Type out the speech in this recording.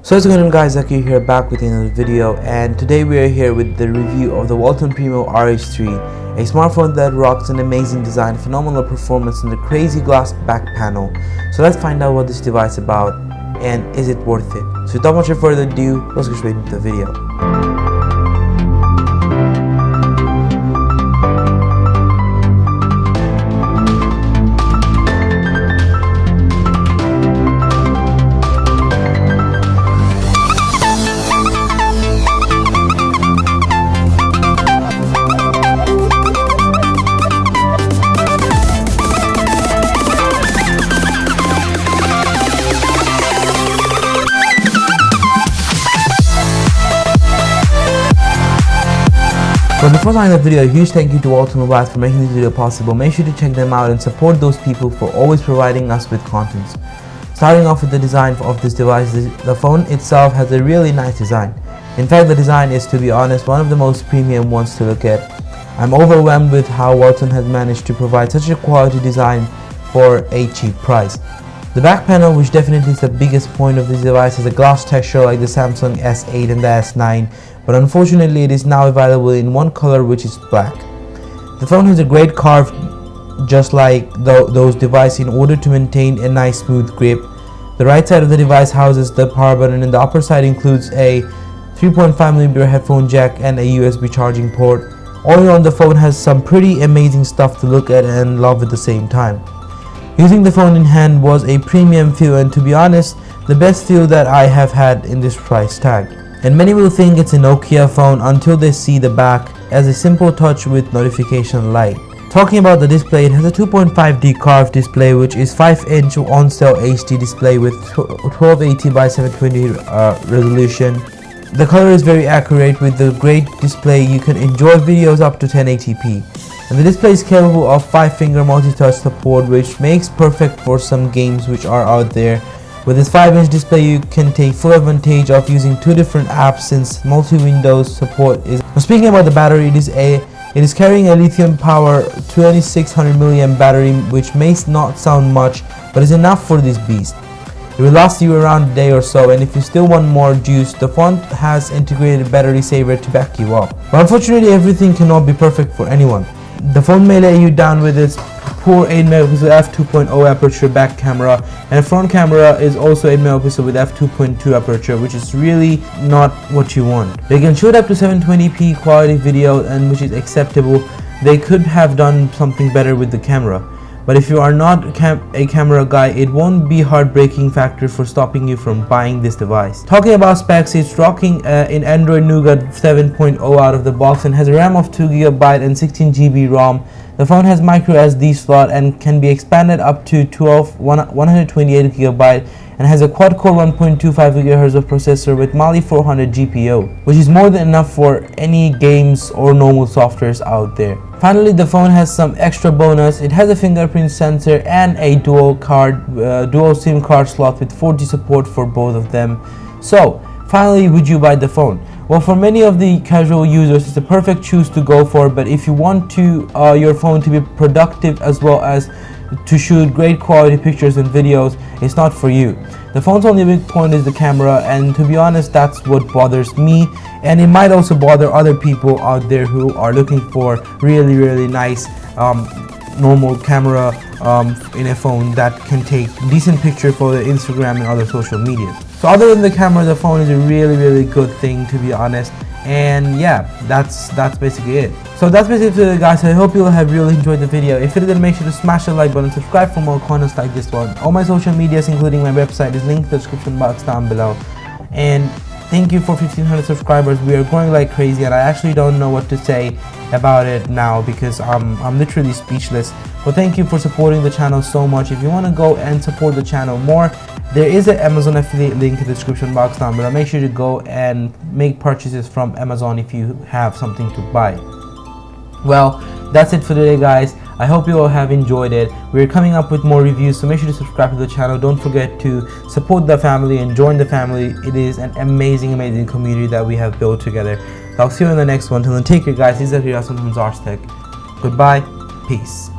So what's going on guys, Zaki here, back with another video, and today we are here with the review of the Walton Primo RH3, a smartphone that rocks an amazing design, phenomenal performance and a crazy glass back panel. So let's find out what this device is about and is it worth it. So without much further ado, let's go straight into the video. But before starting the video, a huge thank you to Walton Mobiles for making this video possible. Make sure to check them out and support those people for always providing us with content. Starting off with the design of this device, the phone itself has a really nice design. In fact, the design is, to be honest, one of the most premium ones to look at. I'm overwhelmed with how Walton has managed to provide such a quality design for a cheap price. The back panel, which definitely is the biggest point of this device, has a gloss texture like the Samsung S8 and the S9, but unfortunately it is now available in one color, which is black. The phone has a great carve, just like those devices, in order to maintain a nice smooth grip. The right side of the device houses the power button and the upper side includes a 3.5mm headphone jack and a USB charging port. All in all, the phone has some pretty amazing stuff to look at and love at the same time. Using the phone in hand was a premium feel, and to be honest, the best feel that I have had in this price tag. And many will think it's a Nokia phone until they see the back as a simple touch with notification light. Talking about the display, it has a 2.5D curved display, which is 5-inch on-cell HD display with 1280 by 720 resolution. The color is very accurate. With the great display, you can enjoy videos up to 1080p. And the display is capable of 5-finger multi-touch support, which makes perfect for some games which are out there. With this 5-inch display, you can take full advantage of using two different apps since multi-windows support is. Now, speaking about the battery, it is carrying a lithium power 2600 mAh battery, which may not sound much, but is enough for this beast. It will last you around a day or so, and if you still want more juice, the phone has integrated battery saver to back you up. But unfortunately, everything cannot be perfect for anyone. The phone may let you down with its poor 8MP f2.0 aperture back camera, and the front camera is also 8MP with f2.2 aperture, which is really not what you want. They can shoot up to 720p quality video, and which is acceptable. They could have done something better with the camera. But if you are not a camera guy, it won't be heartbreaking factor for stopping you from buying this device. Talking about specs, it's rocking in Android Nougat 7.0 out of the box and has a RAM of 2GB and 16GB ROM. The phone has micro SD slot and can be expanded up to 128GB and has a quad-core 1.25 GHz of processor with Mali 400 GPU, which is more than enough for any games or normal softwares out there. Finally, the phone has some extra bonus. It has a fingerprint sensor and a dual SIM card slot with 4G support for both of them. So, finally, would you buy the phone? Well, for many of the casual users, it's a perfect choice to go for, but if you want your phone to be productive as well as to shoot great quality pictures and videos, it's not for you. The phone's only big point is the camera, and to be honest, that's what bothers me, and it might also bother other people out there who are looking for really nice normal camera in a phone that can take decent picture for the Instagram and other social media. So other than the camera, the phone is a really good thing, to be honest. And yeah, that's basically it. So that's basically it, guys. I hope you all have really enjoyed the video. If you did, make sure to smash the like button, subscribe for more contents like this one. All my social medias, including my website, is linked in the description box down below. And thank you for 1500 subscribers. We are growing like crazy, and I actually don't know what to say about it now because I'm literally speechless. But thank you for supporting the channel so much. If you want to go and support the channel more, there is an Amazon affiliate link in the description box down below. Make sure to go and make purchases from Amazon if you have something to buy. Well, that's it for today, guys. I hope you all have enjoyed it. We're coming up with more reviews, so make sure to subscribe to the channel. Don't forget to support the family and join the family. It is an amazing community that we have built together. So I'll see you in the next one. Till then, take care, guys. This is Zahir from Zartech. Goodbye. Peace.